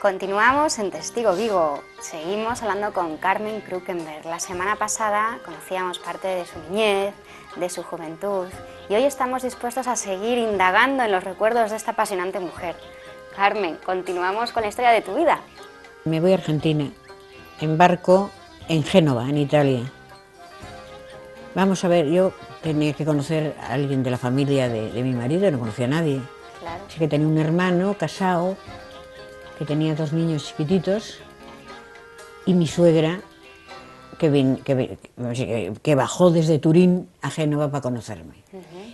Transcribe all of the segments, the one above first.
Continuamos en Testigo Vivo. Seguimos hablando con Carmen Krukenberg. La semana pasada conocíamos parte de su niñez, de su juventud, y hoy estamos dispuestos a seguir indagando en los recuerdos de esta apasionante mujer. Carmen, continuamos con la historia de tu vida. Me voy a Argentina, embarco en Génova, en Italia. Vamos a ver, yo tenía que conocer a alguien de la familia de mi marido, no conocía a nadie. Claro. Así que tenía un hermano casado, que tenía 2 niños chiquititos, y mi suegra, que bajó desde Turín a Génova para conocerme.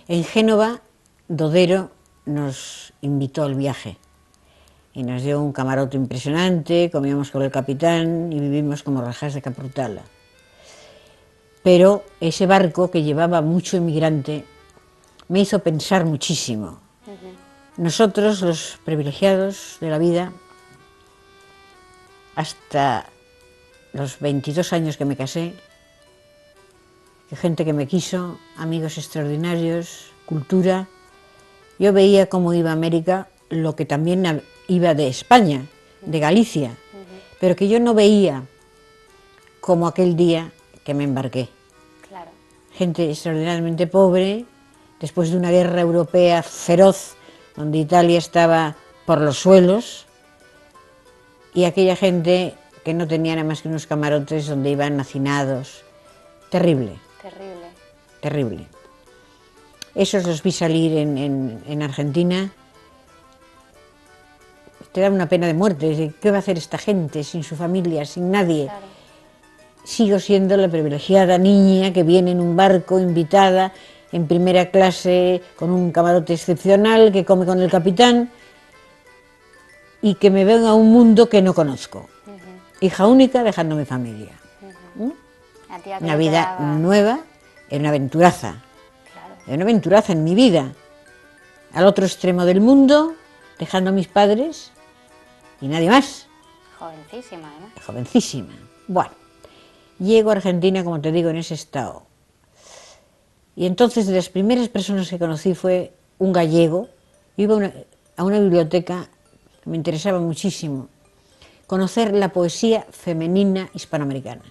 En Génova, Dodero nos invitó al viaje y nos dio un camarote impresionante, comíamos con el capitán y vivimos como rajas de Caprutala. Pero ese barco, que llevaba mucho inmigrante, me hizo pensar muchísimo. Nosotros, los privilegiados de la vida, hasta los 22 años que me casé, gente que me quiso, amigos extraordinarios, cultura. Yo veía cómo iba a América, lo que también iba de España, de Galicia, pero que yo no veía como aquel día que me embarqué. Claro. Gente extraordinariamente pobre, después de una guerra europea feroz, donde Italia estaba por los suelos, y aquella gente que no tenía nada más que unos camarotes donde iban hacinados. Terrible. Terrible. Terrible. Esos los vi salir en Argentina. Te da una pena de muerte. ¿Qué va a hacer esta gente sin su familia, sin nadie? Claro. Sigo siendo la privilegiada niña que viene en un barco, invitada, en primera clase, con un camarote excepcional, que come con el capitán, y que me veo a un mundo que no conozco. Hija única, dejando mi familia. ¿A ti a qué Una te vida daba? nueva, era una aventuraza. Claro. Era una aventuraza en mi vida. Al otro extremo del mundo, dejando a mis padres y nadie más. Jovencísima, además. Jovencísima. Bueno, llego a Argentina, como te digo, en ese estado. Y entonces, de las primeras personas que conocí fue un gallego. Iba a una biblioteca que me interesaba muchísimo, conocer la poesía femenina hispanoamericana.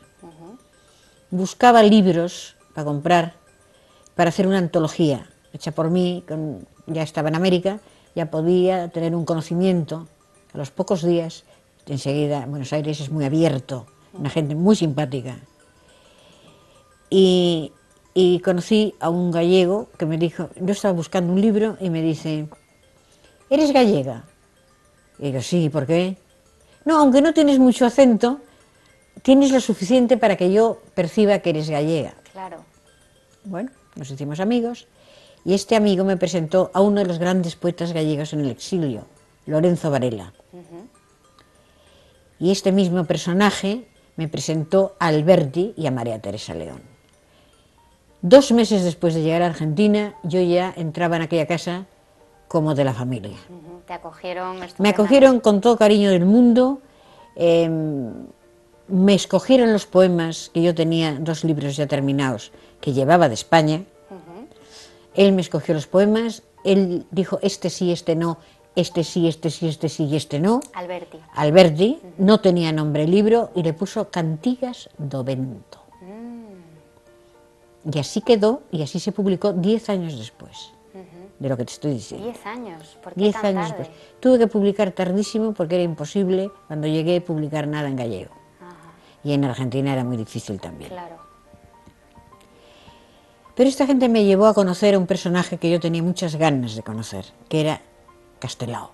Buscaba libros para comprar, para hacer una antología hecha por mí, ya estaba en América, ya podía tener un conocimiento. A los pocos días, enseguida, Buenos Aires es muy abierto, una gente muy simpática. Y conocí a un gallego que me dijo, yo estaba buscando un libro y me dice, ¿eres gallega? Y digo, sí, ¿por qué? No, aunque no tienes mucho acento, tienes lo suficiente para que yo perciba que eres gallega. Claro. Bueno, nos hicimos amigos y este amigo me presentó a uno de los grandes poetas gallegos en el exilio, Lorenzo Varela. Y este mismo personaje me presentó a Alberti y a María Teresa León. 2 meses después de llegar a Argentina, yo ya entraba en aquella casa como de la familia. Te acogieron Me estupendamente. acogieron con todo cariño del mundo, me escogieron los poemas, que yo tenía 2 libros ya terminados, que llevaba de España. Él me escogió los poemas, él dijo, este sí, este no, este sí, este sí, este sí y este no. Alberti. Alberti, no tenía nombre el libro, y le puso Cantigas do Vento. Y así quedó, y así se publicó 10 años después de lo que te estoy diciendo. 10 años. ¿Por qué 10 tan años tarde? después. Tuve que publicar tardísimo porque era imposible, cuando llegué, publicar nada en gallego. Y en Argentina era muy difícil también. Claro. Pero esta gente me llevó a conocer a un personaje que yo tenía muchas ganas de conocer, que era Castelao.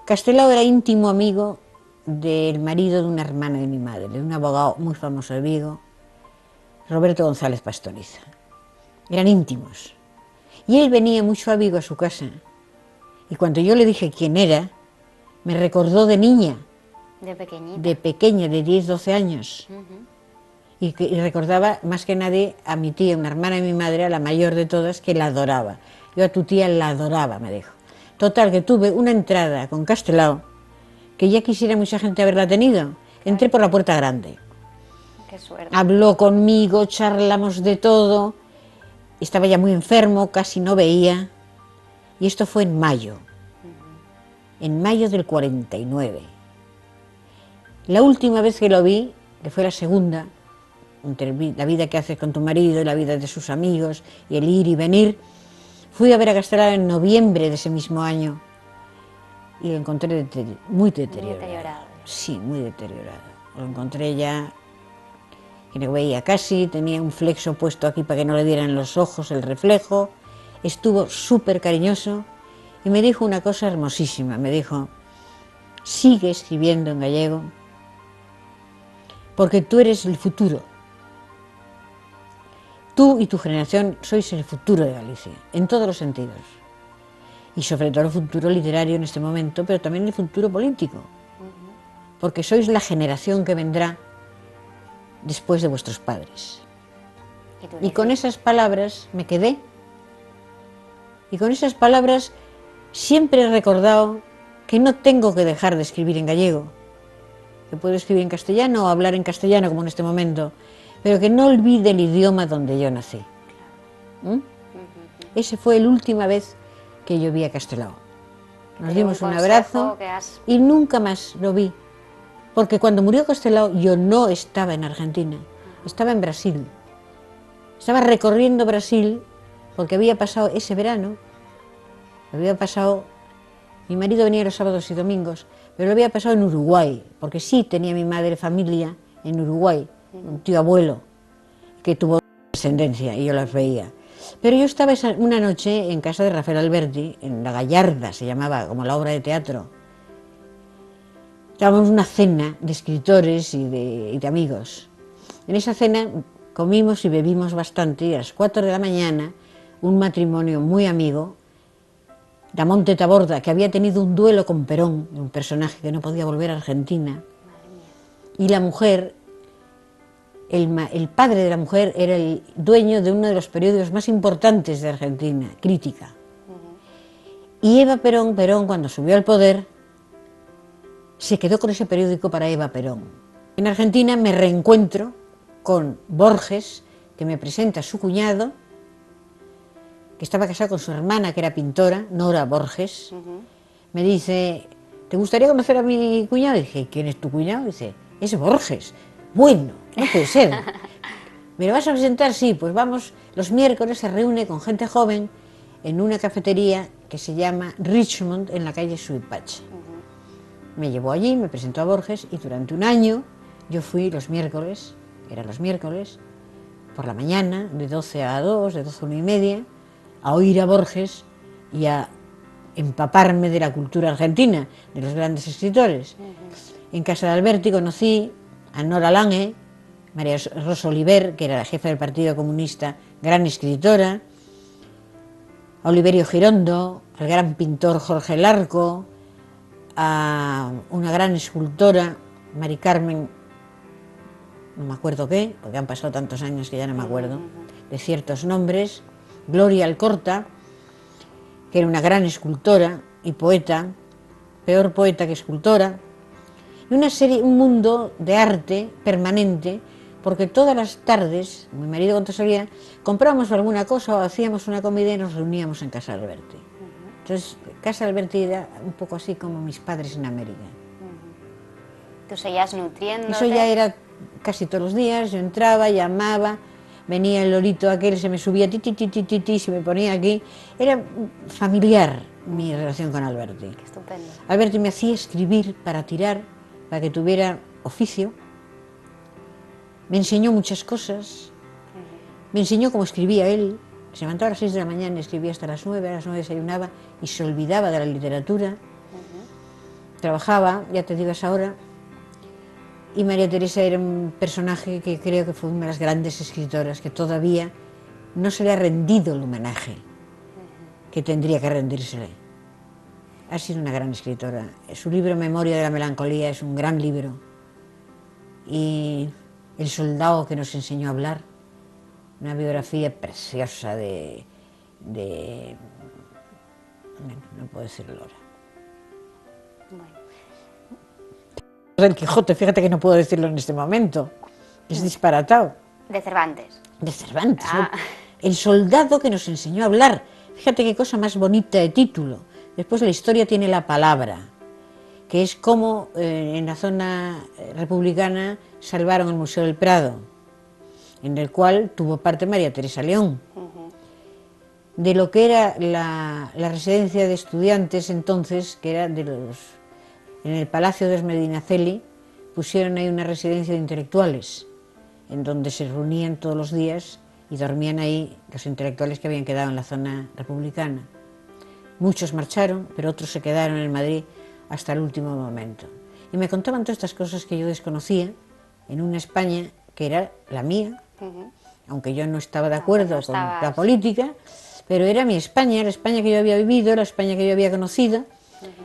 Castelao era íntimo amigo del marido de una hermana de mi madre, de un abogado muy famoso de Vigo, Roberto González Pastoriza. Eran íntimos. Y él venía mucho a Vigo, a su casa. Y cuando yo le dije quién era, me recordó de niña, De pequeñita. de pequeña, de 10, 12 años. Y recordaba más que nadie a mi tía, una hermana de mi madre, a la mayor de todas, que la adoraba. Yo a tu tía la adoraba, me dijo. Total, que tuve una entrada con Castelao, que ya quisiera mucha gente haberla tenido. Entré por la puerta grande. Qué suerte. Habló conmigo, charlamos de todo. Estaba ya muy enfermo, casi no veía. Y esto fue en mayo. en mayo del 49. La última vez que lo vi, que fue la segunda, entre la vida que haces con tu marido y la vida de sus amigos y el ir y venir, fui a ver a Castelao en noviembre de ese mismo año y lo encontré muy deteriorado. Muy deteriorado. Sí, muy deteriorado. Lo encontré ya que no veía casi, tenía un flexo puesto aquí para que no le dieran los ojos el reflejo. Estuvo súper cariñoso y me dijo una cosa hermosísima. Me dijo, sigue escribiendo en gallego porque tú eres el futuro. Tú y tu generación sois el futuro de Galicia, en todos los sentidos. Y sobre todo el futuro literario en este momento, pero también el futuro político. Porque sois la generación que vendrá después de vuestros padres. Y con esas palabras me quedé. Y con esas palabras siempre he recordado que no tengo que dejar de escribir en gallego. Que puedo escribir en castellano o hablar en castellano como en este momento, pero que no olvide el idioma donde yo nací. Esa fue la última vez que yo vi a Castelao. Nos dimos un abrazo y nunca más lo vi. Porque cuando murió Castelao yo no estaba en Argentina, estaba en Brasil. Estaba recorriendo Brasil porque había pasado ese verano, mi marido venía los sábados y domingos, pero lo había pasado en Uruguay, porque sí tenía mi madre familia en Uruguay, un tío abuelo que tuvo descendencia y yo las veía. Pero yo estaba una noche en casa de Rafael Alberti, en La Gallarda, se llamaba, como la obra de teatro. Estábamos en una cena de escritores y de amigos. En esa cena comimos y bebimos bastante y a las 4 de la mañana un matrimonio muy amigo, Damonte Taborda, que había tenido un duelo con Perón, un personaje que no podía volver a Argentina, y la mujer, el padre de la mujer era el dueño de uno de los periódicos más importantes de Argentina, Crítica. Y Eva Perón, cuando subió al poder, se quedó con ese periódico para Eva Perón. En Argentina me reencuentro con Borges, que me presenta a su cuñado, que estaba casado con su hermana, que era pintora, Nora Borges. Me dice, ¿te gustaría conocer a mi cuñado? Y dije, ¿quién es tu cuñado? Dice, es Borges. Bueno, no puede ser. ¿Me lo vas a presentar? Sí, pues vamos, los miércoles se reúne con gente joven en una cafetería que se llama Richmond, en la calle Suipacha. Me llevó allí, me presentó a Borges y durante un año yo fui los miércoles, por la mañana, de 12 a 2, de 12 a 1:30, a oír a Borges y a empaparme de la cultura argentina, de los grandes escritores. En casa de Alberti conocí a Nora Lange, María Rosa Oliver, que era la jefa del Partido Comunista, gran escritora, a Oliverio Girondo, al gran pintor Jorge Larco, a una gran escultora, Mari Carmen, no me acuerdo qué, porque han pasado tantos años que ya no me acuerdo de ciertos nombres, Gloria Alcorta, que era una gran escultora y poeta, peor poeta que escultora, y un mundo de arte permanente, porque todas las tardes, mi marido cuando salía, comprábamos alguna cosa o hacíamos una comida y nos reuníamos en casa de Alberti. Entonces, casa de Alberti era un poco así como mis padres en América. ¿Tú seguías nutriéndote? Eso ya era casi todos los días, yo entraba, llamaba, venía el lorito aquel, se me subía, se me ponía aquí. Era familiar mi relación con Alberti. Qué estupendo. Alberti me hacía escribir para tirar, para que tuviera oficio. Me enseñó muchas cosas. Me enseñó cómo escribía él. Se levantaba a las 6 de la mañana y escribía hasta las 9, a las 9 desayunaba y se olvidaba de la literatura. Trabajaba, ya te digo, a esa hora. Y María Teresa era un personaje que creo que fue una de las grandes escritoras, que todavía no se le ha rendido el homenaje que tendría que rendírsele. Ha sido una gran escritora. Su libro Memoria de la Melancolía es un gran libro. Y El soldado que nos enseñó a hablar, una biografía preciosa de no puedo decirlo ahora. El Quijote, fíjate que no puedo decirlo en este momento, es disparatado. De Cervantes. De Cervantes, ¿no? El soldado que nos enseñó a hablar, fíjate qué cosa más bonita de título. Después la historia tiene la palabra. que es cómo en la zona republicana salvaron el Museo del Prado, en el cual tuvo parte María Teresa León. De lo que era la residencia de estudiantes entonces, que era en el Palacio de Medinaceli, pusieron ahí una residencia de intelectuales, en donde se reunían todos los días y dormían ahí los intelectuales que habían quedado en la zona republicana. Muchos marcharon, pero otros se quedaron en Madrid hasta el último momento. Y me contaban todas estas cosas que yo desconocía en una España que era la mía, aunque yo no estaba de acuerdo con la política, pero era mi España, la España que yo había vivido, la España que yo había conocido,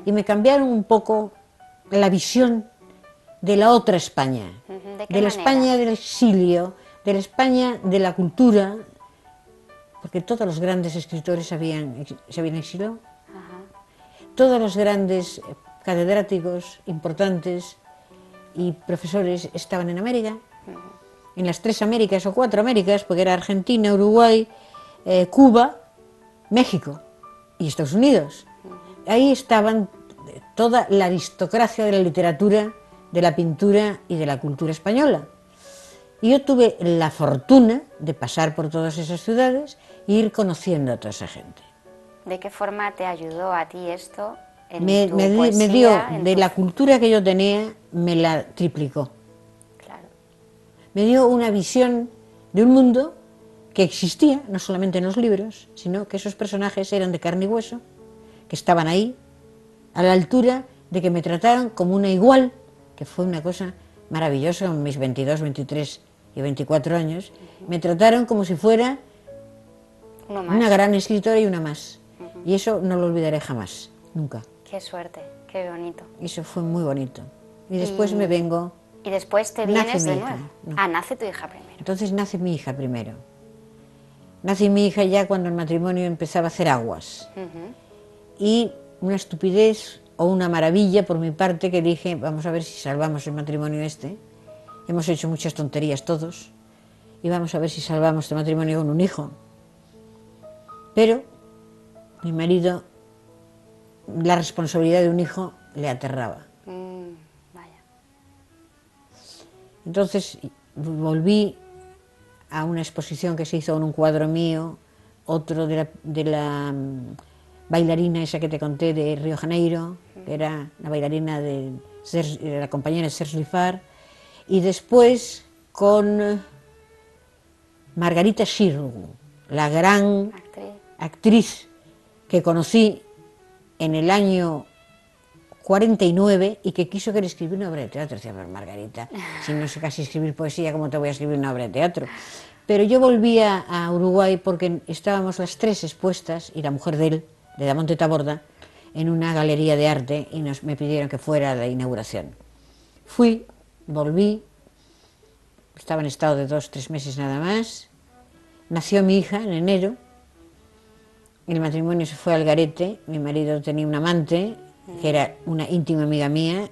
y me cambiaron un poco la visión de la otra España, de la España del exilio, de la España de la cultura, porque todos los grandes escritores se habían exilado, todos los grandes catedráticos importantes y profesores estaban en América, en las 3 Américas o 4 Américas, porque era Argentina, Uruguay, Cuba, México y Estados Unidos. Ahí estaban toda la aristocracia de la literatura, de la pintura y de la cultura española. Y yo tuve la fortuna de pasar por todas esas ciudades e ir conociendo a toda esa gente. ¿De qué forma te ayudó a ti esto en Me dio, de la cultura que yo tenía, me la triplicó. Claro. Me dio una visión de un mundo que existía, no solamente en los libros, sino que esos personajes eran de carne y hueso, que estaban ahí, a la altura de que me trataron como una igual, que fue una cosa maravillosa en mis 22, 23 y 24 años, me trataron como si fuera una gran escritora y una más. Y eso no lo olvidaré jamás, nunca. Qué suerte, qué bonito. Eso fue muy bonito. Y después me vengo... Y después te vienes de nuevo. No. Ah, nace tu hija primero. Entonces nace mi hija primero. Nace mi hija ya cuando el matrimonio empezaba a hacer aguas. Y una estupidez o una maravilla por mi parte que dije, vamos a ver si salvamos el matrimonio este. Hemos hecho muchas tonterías todos y vamos a ver si salvamos este matrimonio con un hijo. Pero mi marido, la responsabilidad de un hijo le aterraba. Vaya. Entonces volví a una exposición que se hizo en un cuadro mío, otro de la bailarina esa que te conté de Río Janeiro, que era la bailarina de la compañera de Serge Lifar, y después con Margarita Xirgu, la gran actriz que conocí en el año 49 y que quiso que le escribiera una obra de teatro. Decía, pero Margarita, si no sé casi escribir poesía, ¿cómo te voy a escribir una obra de teatro? Pero yo volvía a Uruguay porque estábamos las 3 expuestas, y la mujer de él, de Damonte Taborda, en una galería de arte, y me pidieron que fuera a la inauguración. Fui, volví, estaba en estado de 2 o 3 meses nada más, nació mi hija en enero, el matrimonio se fue al garete, mi marido tenía un amante, que era una íntima amiga mía,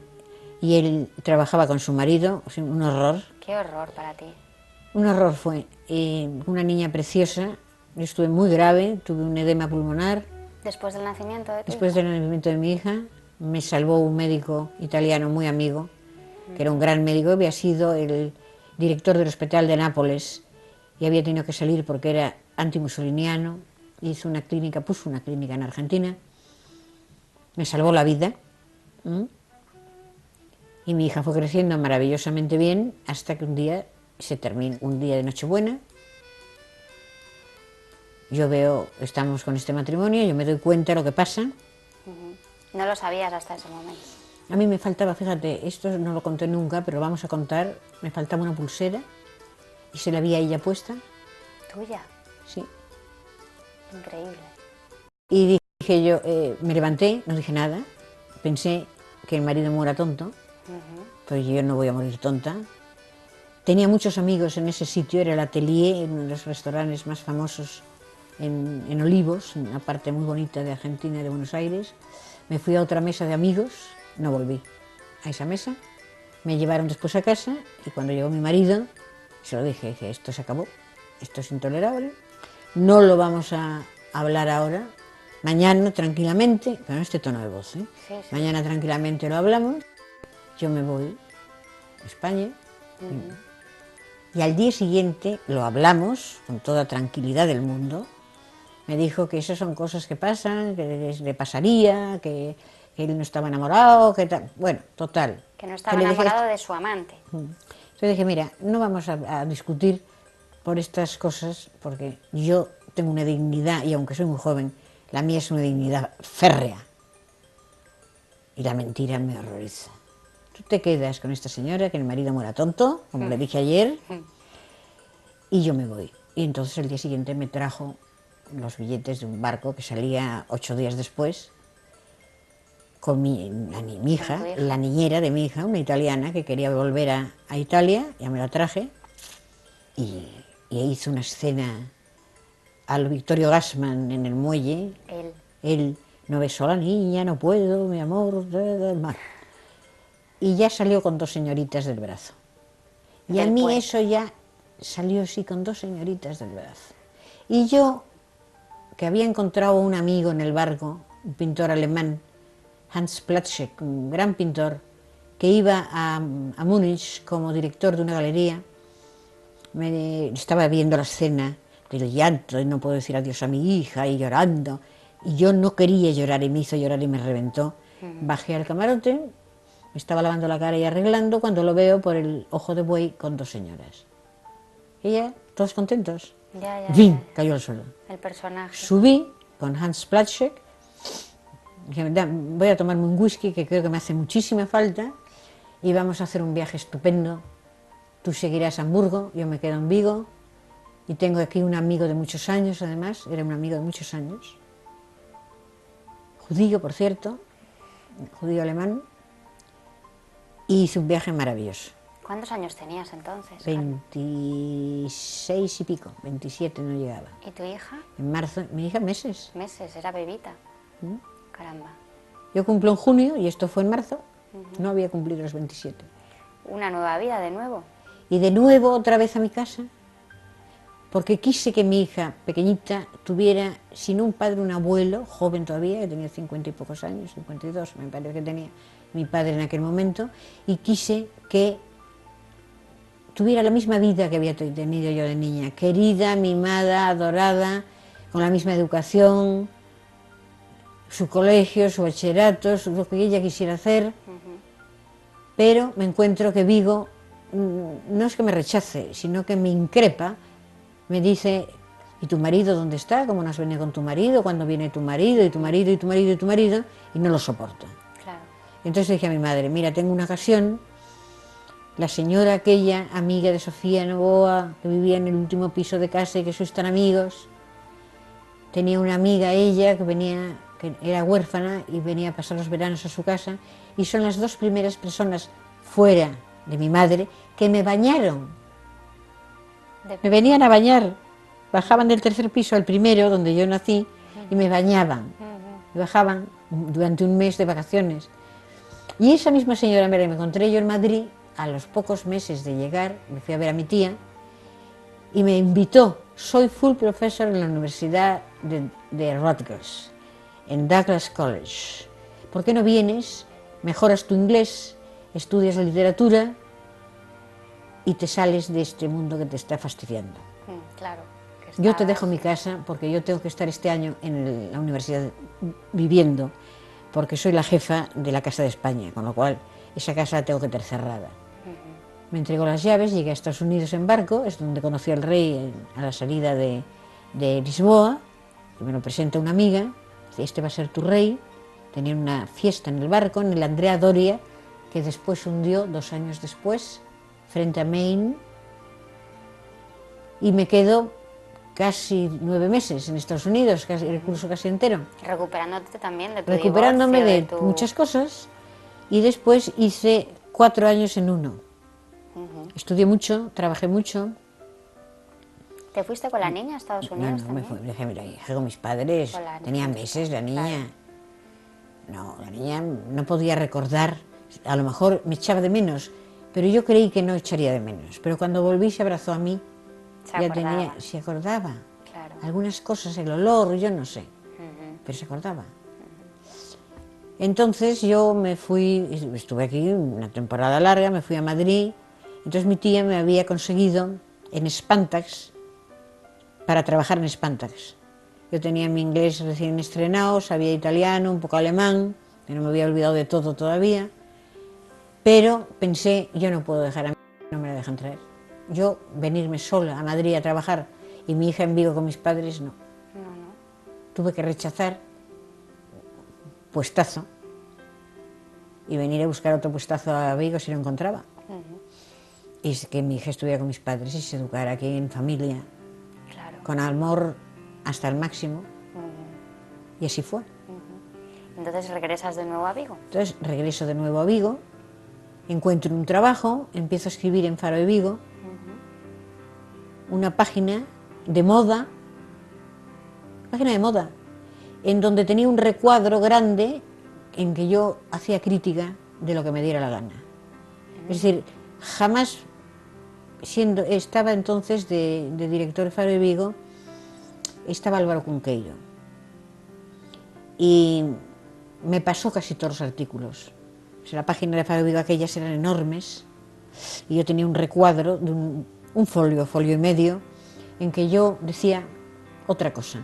y él trabajaba con su marido, o sea, un horror. ¿Qué horror para ti? Un horror fue, una niña preciosa, yo estuve muy grave, tuve un edema pulmonar. ¿Después del nacimiento de tu Después hija? del nacimiento de mi hija, me salvó un médico italiano muy amigo, que era un gran médico, había sido el director del hospital de Nápoles, y había tenido que salir porque era antimusoliniano, hizo una clínica, puso una clínica en Argentina, me salvó la vida, y mi hija fue creciendo maravillosamente bien hasta que un día se terminó, un día de Nochebuena. Yo veo, estamos con este matrimonio, yo me doy cuenta de lo que pasa. No lo sabías hasta ese momento. A mí me faltaba, fíjate, esto no lo conté nunca, pero lo vamos a contar, me faltaba una pulsera y se la había ella puesta. ¿Tuya? Sí. Increíble. Y dije yo, me levanté, no dije nada, pensé que el marido muera tonto, pero yo no voy a morir tonta. Tenía muchos amigos en ese sitio, era el Atelier, uno de los restaurantes más famosos en Olivos, una parte muy bonita de Argentina y de Buenos Aires. Me fui a otra mesa de amigos, no volví a esa mesa. Me llevaron después a casa y cuando llegó mi marido, se lo dije, esto se acabó, esto es intolerable, no lo vamos a hablar ahora, mañana tranquilamente, con este tono de voz, ¿eh? Sí, sí. Mañana tranquilamente lo hablamos, yo me voy a España y al día siguiente lo hablamos con toda tranquilidad del mundo. Me dijo que esas son cosas que pasan, que le pasaría, que él no estaba enamorado, que tal. Bueno, total. Que no estaba le dije, enamorado de su amante. Entonces dije, mira, no vamos a discutir por estas cosas, porque yo tengo una dignidad, y aunque soy muy joven, la mía es una dignidad férrea. Y la mentira me horroriza. Tú te quedas con esta señora, que el marido muera tonto, como le dije ayer, y yo me voy. Y entonces el día siguiente me trajo los billetes de un barco que salía 8 días después, con mi hija, la niñera de mi hija, una italiana que quería volver a Italia, ya me la traje, y hizo una escena al Vittorio Gassman en el muelle. Él no besó a la niña, no puedo, mi amor, mal. Y ya salió con 2 señoritas del brazo. Y a mí eso ya salió así con 2 señoritas del brazo. Y yo, que había encontrado un amigo en el barco, un pintor alemán, Hans Platschek, un gran pintor, que iba a Múnich como director de una galería, estaba viendo la escena del llanto, y no puedo decir adiós a mi hija, y llorando, y yo no quería llorar, y me hizo llorar y me reventó. Bajé al camarote, me estaba lavando la cara y arreglando, cuando lo veo por el ojo de buey con 2 señoras. Y ya, todos contentos. En fin, cayó al suelo. El personaje. Subí con Hans Platschek, dije, voy a tomarme un whisky que creo que me hace muchísima falta, y vamos a hacer un viaje estupendo. Tú seguirás a Hamburgo, yo me quedo en Vigo, y tengo aquí un amigo de muchos años, además, era un amigo de muchos años, judío, por cierto, judío alemán, y hice un viaje maravilloso. ¿Cuántos años tenías entonces? 26 y pico, 27 no llegaba. ¿Y tu hija? En marzo, mi hija meses. Meses, era bebita. Caramba. Yo cumplo en junio y esto fue en marzo, no había cumplido los 27. Una nueva vida de nuevo. Y de nuevo otra vez a mi casa, porque quise que mi hija pequeñita tuviera, sin un padre, un abuelo, joven todavía, que tenía 50 y pocos años, 52 me parece que tenía mi padre en aquel momento, y quise que tuviera la misma vida que había tenido yo de niña, querida, mimada, adorada, con la misma educación, su colegio, su bachillerato, lo que ella quisiera hacer, pero me encuentro que Vigo no es que me rechace, sino que me increpa, me dice, ¿y tu marido dónde está? ¿Cómo no has venido con tu marido? ¿Cuándo viene tu marido? Y tu marido, y tu marido, y tu marido, y no lo soporto. Claro. Entonces dije a mi madre, mira, tengo una ocasión, la señora aquella, amiga de Sofía Novoa, que vivía en el último piso de casa y que sois tan amigos, tenía una amiga ella que era huérfana y venía a pasar los veranos a su casa, y son las 2 primeras personas fuera de mi madre que me bañaron. Me venían a bañar, bajaban del 3er piso al primero, donde yo nací, y me bañaban. Me bajaban durante un mes de vacaciones. Y esa misma señora me la encontré yo en Madrid, a los pocos meses de llegar, me fui a ver a mi tía, y me invitó. Soy full professor en la Universidad de Rutgers, en Douglas College. ¿Por qué no vienes? Mejoras tu inglés, estudias la literatura y te sales de este mundo que te está fastidiando. Claro. Yo te dejo mi casa porque yo tengo que estar este año en la universidad viviendo, porque soy la jefa de la Casa de España, con lo cual esa casa la tengo que tener cerrada. Me entregó las llaves, llegué a Estados Unidos en barco, es donde conocí al rey a la salida de Lisboa, y me lo presenta una amiga, dice, este va a ser tu rey. Tenía una fiesta en el barco, en el Andrea Doria, que después hundió 2 años después, frente a Maine, y me quedo casi 9 meses en Estados Unidos, casi, el curso casi entero. Recuperándote también de tu Recuperándome divorcio, de muchas cosas, y después hice 4 años en uno. Estudié mucho, trabajé mucho. ¿Te fuiste con la niña a Estados Unidos No me fui, dejé con mis padres, tenía meses la niña. Claro. No, la niña no podía recordar, a lo mejor me echaba de menos, pero yo creí que no echaría de menos. Pero cuando volví se abrazó a mí, se acordaba. Claro. Algunas cosas, el olor, yo no sé. pero se acordaba. Entonces yo me fui, estuve aquí una temporada larga, me fui a Madrid, entonces mi tía me había conseguido en Spantax, para trabajar en Spantax. Yo tenía mi inglés recién estrenado, sabía italiano, un poco alemán, que no me había olvidado de todo todavía, pero pensé, yo no puedo dejar a mi hija, no me la dejan traer. Yo venirme sola a Madrid a trabajar y mi hija en Vigo con mis padres, no. Tuve que rechazar puestazo y venir a buscar otro puestazo a Vigo si lo encontraba. Y que mi hija estuviera con mis padres y se educara aquí en familia, con amor hasta el máximo. Y así fue. Entonces regresas de nuevo a Vigo. Entonces regreso de nuevo a Vigo, encuentro un trabajo, empiezo a escribir en Faro de Vigo, una página de moda, en donde tenía un recuadro grande en que yo hacía crítica de lo que me diera la gana. Es decir, jamás estaba entonces de director de Faro de Vigo, estaba Álvaro Cunqueiro. Y me pasó casi todos los artículos. O sea, la página de Faro de Vigo aquellas eran enormes y yo tenía un recuadro de un folio y medio, en que yo decía otra cosa.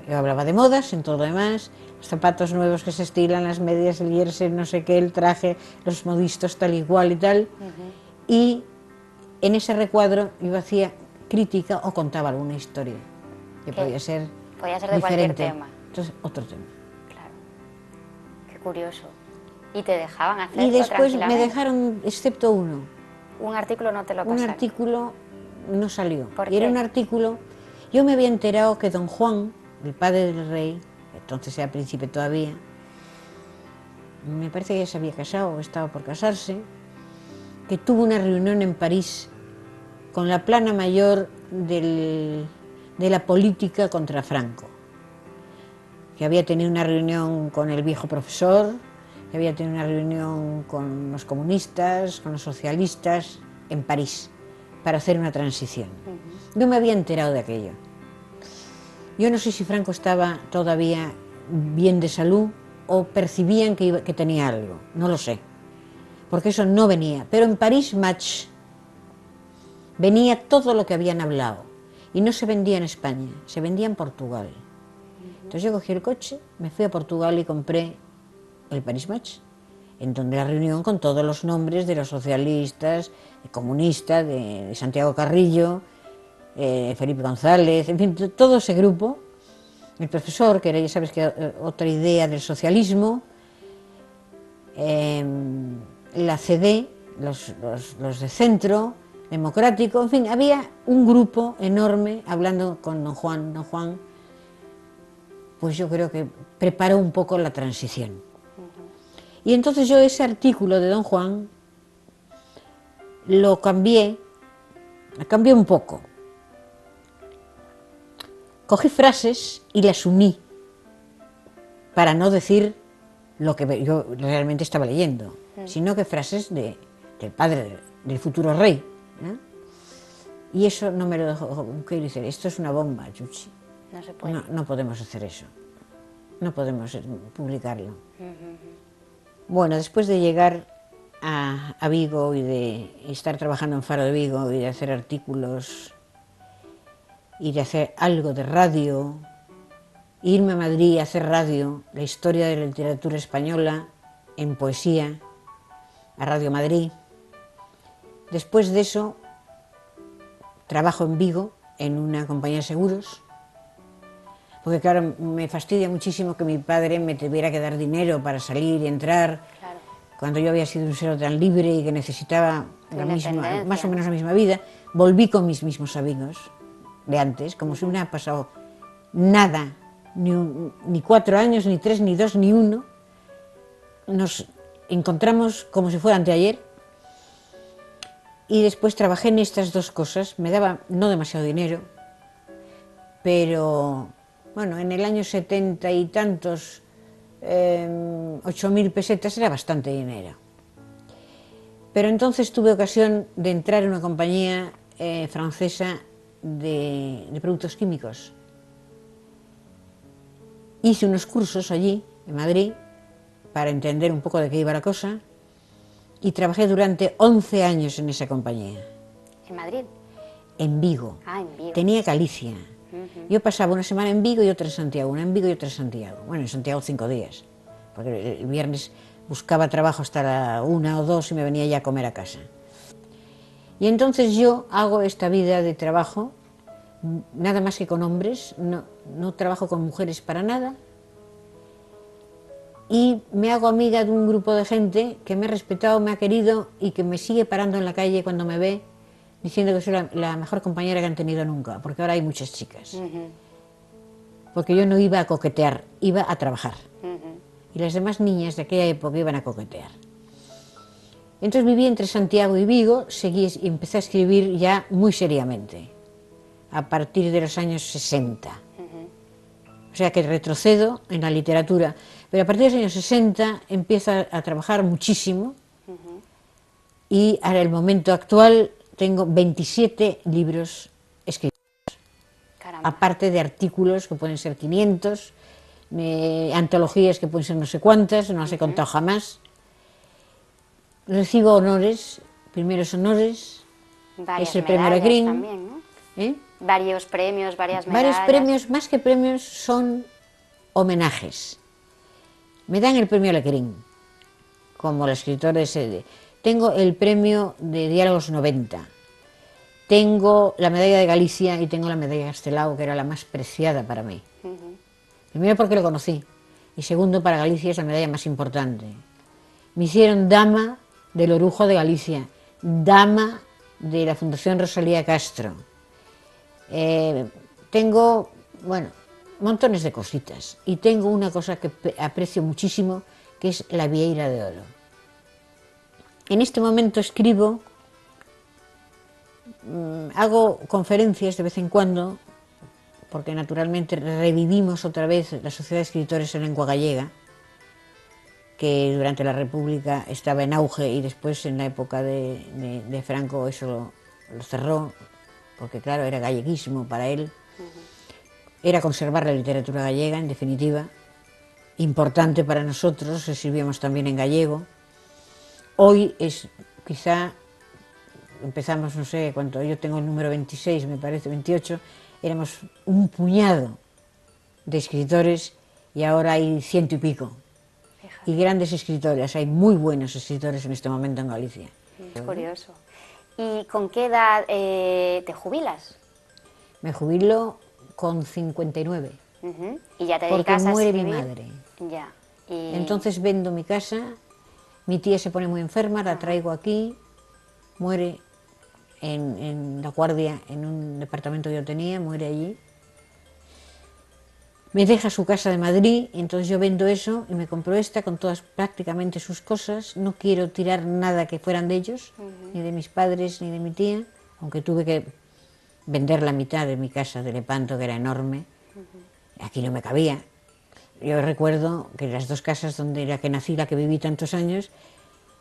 Yo hablaba de modas, en todo lo demás, los zapatos nuevos que se estilan, las medias, el jersey, no sé qué, el traje, los modistos tal y cual y tal. Y en ese recuadro yo hacía crítica o contaba alguna historia, que podía ser de cualquier tema. Entonces, otro tema. Claro. Qué curioso. ¿Y te dejaban hacerlo Y después me tranquilamente? dejaron, excepto uno. Un artículo no te lo pasaron. Un artículo no salió. ¿Por Y qué? era un artículo, yo me había enterado que don Juan, el padre del rey, entonces era príncipe todavía, me parece que ya se había casado o estaba por casarse, que tuvo una reunión en París con la plana mayor de la política contra Franco, que había tenido una reunión con el viejo profesor, que había tenido una reunión con los comunistas, con los socialistas, en París, para hacer una transición. Yo me había enterado de aquello. Yo no sé si Franco estaba todavía bien de salud o percibían que tenía algo, no lo sé, porque eso no venía. Pero en París Match venía todo lo que habían hablado y no se vendía en España, se vendía en Portugal. Entonces yo cogí el coche, me fui a Portugal y compré el Paris Match, en donde la reunión con todos los nombres de los socialistas, de comunistas, de Santiago Carrillo, Felipe González, en fin, todo ese grupo, el profesor, que era, ya sabes, que otra idea del socialismo, la CD, los de centro, democrático, en fin, había un grupo enorme hablando con don Juan. Don Juan, pues yo creo que preparó un poco la transición. Y entonces yo ese artículo de don Juan lo cambié un poco. Cogí frases y las uní para no decir lo que yo realmente estaba leyendo, sino que frases del padre, del futuro rey. Y eso no me lo dejó. ¿Qué dice? Esto es una bomba, Chuchi. No se puede. No podemos hacer eso. No podemos publicarlo. Bueno, después de llegar a Vigo y de estar trabajando en Faro de Vigo y de hacer artículos y de hacer algo de radio, irme a Madrid a hacer radio, la historia de la literatura española en poesía, a Radio Madrid. Después de eso, trabajo en Vigo en una compañía de seguros, porque claro, me fastidia muchísimo que mi padre me tuviera que dar dinero para salir y entrar, Claro. cuando yo había sido un ser tan libre y que necesitaba más o menos la misma vida. Volví con mis mismos amigos de antes, como si no me hubiera pasado nada, ni 4 años, ni 3, ni 2, ni 1. Nos encontramos como si fuera anteayer. Y después trabajé en estas dos cosas, me daba no demasiado dinero, pero bueno, en el año 70 y tantos, 8.000 pesetas era bastante dinero. Pero entonces tuve ocasión de entrar en una compañía francesa de productos químicos. hice unos cursos allí, en Madrid, para entender un poco de qué iba la cosa, y trabajé durante 11 años en esa compañía. ¿En Madrid? En Vigo. Ah, en Vigo. Tenía Galicia. Yo pasaba una semana en Vigo y otra en Santiago, una en Vigo y otra en Santiago. Bueno, en Santiago 5 días, porque el viernes buscaba trabajo hasta la 1 o 2 y me venía ya a comer a casa. Y entonces yo hago esta vida de trabajo, nada más que con hombres, no trabajo con mujeres para nada, y me hago amiga de un grupo de gente que me ha respetado, me ha querido y que me sigue parando en la calle cuando me ve, diciendo que soy la mejor compañera que han tenido nunca, porque ahora hay muchas chicas. Porque yo no iba a coquetear, iba a trabajar. Y las demás niñas de aquella época iban a coquetear. Entonces viví entre Santiago y Vigo, seguí y empecé a escribir ya muy seriamente, a partir de los años 60. O sea que retrocedo en la literatura, pero a partir de los años 60 empiezo a trabajar muchísimo y en el momento actual tengo 27 libros escritos. Caramba. Aparte de artículos que pueden ser 500, antologías que pueden ser no sé cuántas, no las he contado jamás. Recibo honores, primeros honores, Varias es el premio medallas Alegrín. también, ¿no? ¿Eh? Varios premios, varias medallas. Varios premios, más que premios, son homenajes. Me dan el premio Alegrín, como la escritora de sede. Tengo el premio de Diálogos 90. Tengo la medalla de Galicia y tengo la medalla de Castelao, que era la más preciada para mí. Primero porque lo conocí, y segundo, para Galicia es la medalla más importante. Me hicieron dama del Orujo de Galicia, dama de la Fundación Rosalía Castro. Tengo, bueno, montones de cositas. Y tengo una cosa que aprecio muchísimo, que es la Vieira de Oro. En este momento escribo, hago conferencias de vez en cuando, porque naturalmente revivimos otra vez la Sociedad de Escritores en Lengua Gallega, que durante la República estaba en auge y después en la época de Franco eso lo cerró, porque claro, era galleguismo para él. Era conservar la literatura gallega, en definitiva, importante para nosotros, escribíamos también en gallego. Hoy es, quizá, empezamos, no sé cuánto, yo tengo el número 26, me parece, 28, éramos un puñado de escritores y ahora hay 100 y pico. Fíjate. Y grandes escritores, hay muy buenos escritores en este momento en Galicia. Es curioso. ¿Y con qué edad te jubilas? Me jubilo con 59. Y ya te Porque dedicas a muere escribir. mi madre. Ya. Y... Entonces vendo mi casa, mi tía se pone muy enferma, la traigo aquí, muere en La Guardia, en un departamento que yo tenía, muere allí. Me deja su casa de Madrid, y entonces yo vendo eso y me compro esta con todas prácticamente sus cosas. No quiero tirar nada que fueran de ellos, ni de mis padres, ni de mi tía, aunque tuve que vender la mitad de mi casa de Lepanto, que era enorme. Aquí no me cabía. Yo recuerdo que las dos casas donde la que nací, la que viví tantos años,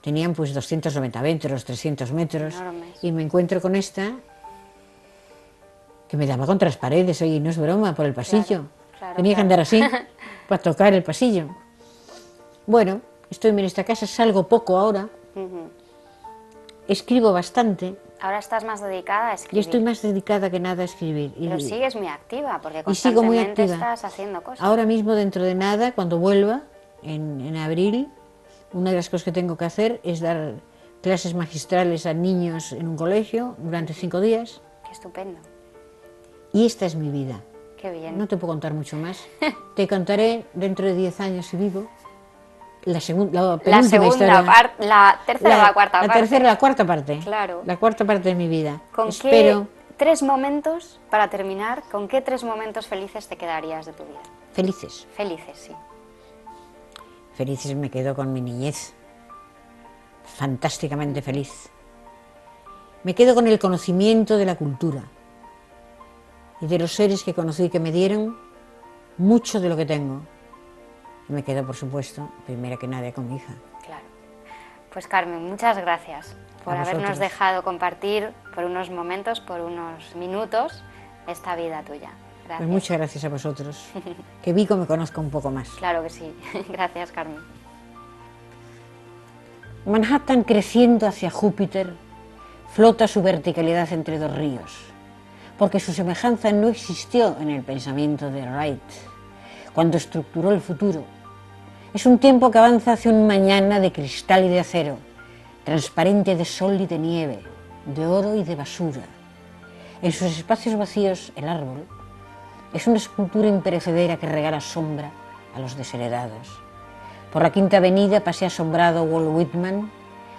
tenían pues 290 metros, 300 metros. Enormes. Y me encuentro con esta, que me daba contra las paredes, oye, no es broma, por el pasillo. Claro, Tenía que andar así, para tocar el pasillo. Bueno, estoy en esta casa, salgo poco ahora, escribo bastante. Ahora estás más dedicada a Yo escribir. estoy más dedicada que nada a escribir. Pero sigues muy activa, porque y sigo muy constantemente activa. estás haciendo cosas. Ahora mismo, dentro de nada, cuando vuelva, en abril, una de las cosas que tengo que hacer es dar clases magistrales a niños en un colegio durante 5 días. Qué estupendo. Y esta es mi vida. Qué bien. No te puedo contar mucho más. Te contaré dentro de 10 años, si vivo, la penúltima historia. parte, la tercera o la cuarta parte. La tercera, la cuarta parte. Claro. La cuarta parte de mi vida. ¿Con Espero. qué 3 momentos, para terminar, con qué 3 momentos felices te quedarías de tu vida? Felices. Felices, sí. Felices me quedo con mi niñez. Fantásticamente feliz. Me quedo con el conocimiento de la cultura y de los seres que conocí, que me dieron mucho de lo que tengo. Y me quedo, por supuesto, primera que nadie, con mi hija. Claro. Pues Carmen, muchas gracias por habernos dejado compartir por unos momentos, por unos minutos, esta vida tuya. Gracias. Pues muchas gracias a vosotros. Que Vigo me conozca un poco más. Claro que sí. Gracias, Carmen. Manhattan, creciendo hacia Júpiter, flota su verticalidad entre dos ríos, porque su semejanza no existió en el pensamiento de Wright cuando estructuró el futuro. Es un tiempo que avanza hacia un mañana de cristal y de acero, transparente de sol y de nieve, de oro y de basura. En sus espacios vacíos, el árbol es una escultura imperecedera que regala sombra a los desheredados. Por la Quinta Avenida pasea asombrado Walt Whitman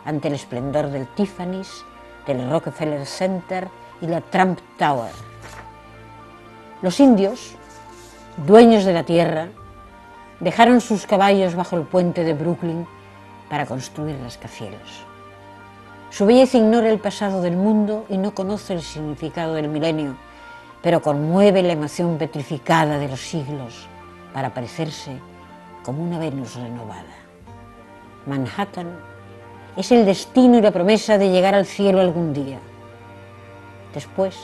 ante el esplendor del Tiffany's, del Rockefeller Center y la Trump Tower. Los indios, dueños de la tierra, dejaron sus caballos bajo el puente de Brooklyn para construir rascacielos. Su belleza ignora el pasado del mundo y no conoce el significado del milenio, pero conmueve la emoción petrificada de los siglos para aparecerse como una Venus renovada. Manhattan es el destino y la promesa de llegar al cielo algún día. Después,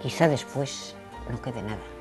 quizá después, no quede nada.